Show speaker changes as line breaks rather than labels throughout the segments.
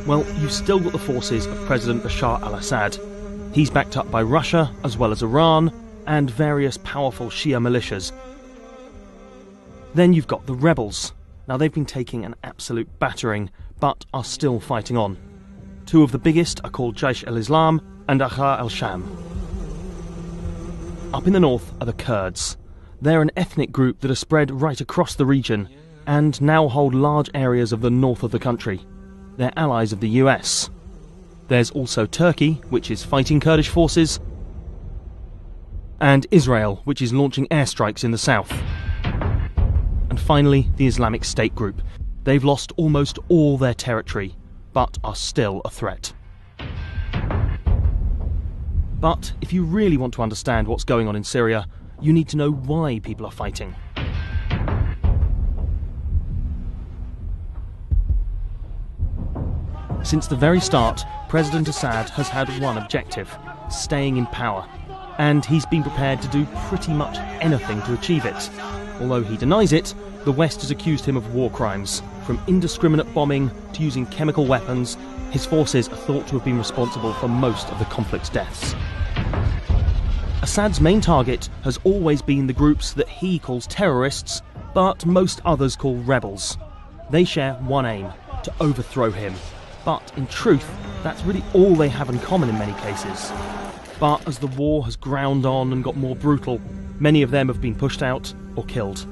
Well, you've still got the forces of President Bashar al-Assad. He's backed up by Russia, as well as Iran, and various powerful Shia militias. Then you've got the rebels. Now, they've been taking an absolute battering, but are still fighting on. Two of the biggest are called Jaish al-Islam and Ahrar al-Sham. Up in the north are the Kurds. They're an ethnic group that are spread right across the region and now hold large areas of the north of the country. They're allies of the US. There's also Turkey, which is fighting Kurdish forces, and Israel, which is launching airstrikes in the south. And finally, the Islamic State group. They've lost almost all their territory, but are still a threat. But if you really want to understand what's going on in Syria, you need to know why people are fighting. Since the very start, President Assad has had one objective: staying in power. And he's been prepared to do pretty much anything to achieve it. Although he denies it, the West has accused him of war crimes. From indiscriminate bombing to using chemical weapons, his forces are thought to have been responsible for most of the conflict's deaths. Assad's main target has always been the groups that he calls terrorists, but most others call rebels. They share one aim: to overthrow him. But in truth, that's really all they have in common in many cases. But as the war has ground on and got more brutal, many of them have been pushed out or killed.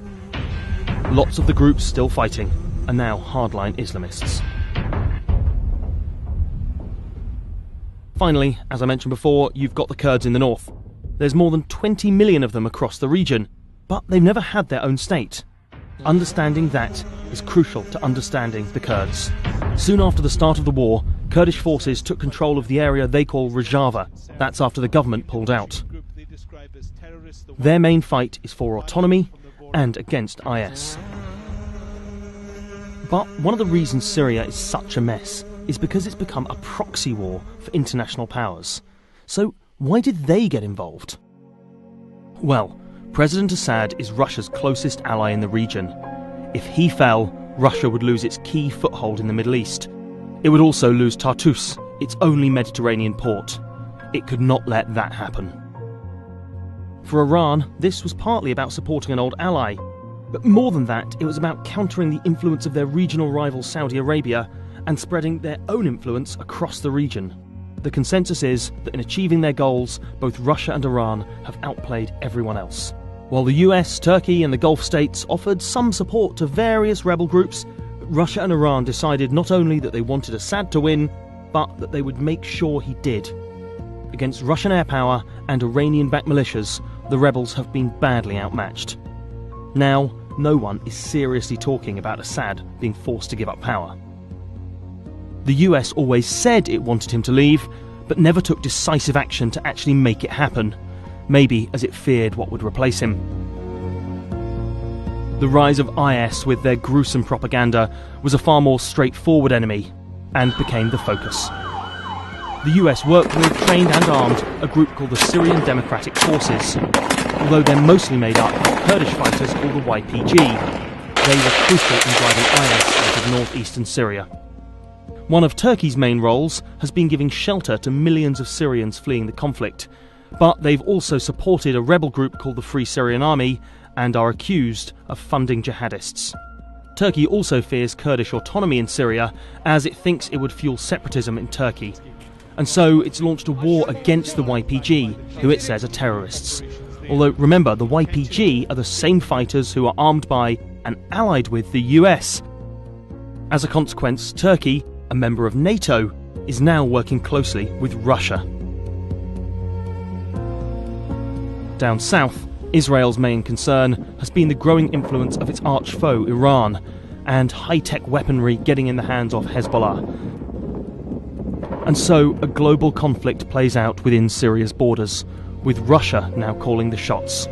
Lots of the groups still fighting are now hardline Islamists. Finally, as I mentioned before, you've got the Kurds in the north. There's more than 20 million of them across the region, but they've never had their own state. Understanding that is crucial to understanding the Kurds. Soon after the start of the war, Kurdish forces took control of the area they call Rojava. That's after the government pulled out. Their main fight is for autonomy and against IS. But one of the reasons Syria is such a mess is because it's become a proxy war for international powers. So why did they get involved? Well, President Assad is Russia's closest ally in the region. If he fell, Russia would lose its key foothold in the Middle East. It would also lose Tartus, its only Mediterranean port. It could not let that happen. For Iran, this was partly about supporting an old ally. But more than that, it was about countering the influence of their regional rival Saudi Arabia and spreading their own influence across the region. The consensus is that in achieving their goals, both Russia and Iran have outplayed everyone else. While the US, Turkey and the Gulf states offered some support to various rebel groups, Russia and Iran decided not only that they wanted Assad to win, but that they would make sure he did. Against Russian air power and Iranian-backed militias, the rebels have been badly outmatched. Now, no one is seriously talking about Assad being forced to give up power. The US always said it wanted him to leave, but never took decisive action to actually make it happen, maybe as it feared what would replace him. The rise of IS with their gruesome propaganda was a far more straightforward enemy, and became the focus. The US worked with, trained and armed a group called the Syrian Democratic Forces. Although they're mostly made up of Kurdish fighters called the YPG, they were crucial in driving IS out of northeastern Syria. One of Turkey's main roles has been giving shelter to millions of Syrians fleeing the conflict, but they've also supported a rebel group called the Free Syrian Army and are accused of funding jihadists. Turkey also fears Kurdish autonomy in Syria, as it thinks it would fuel separatism in Turkey. And so it's launched a war against the YPG, who it says are terrorists. Although, remember, the YPG are the same fighters who are armed by and allied with the US. As a consequence, Turkey, a member of NATO, is now working closely with Russia. Down south, Israel's main concern has been the growing influence of its arch-foe, Iran, and high-tech weaponry getting in the hands of Hezbollah. And so a global conflict plays out within Syria's borders, with Russia now calling the shots.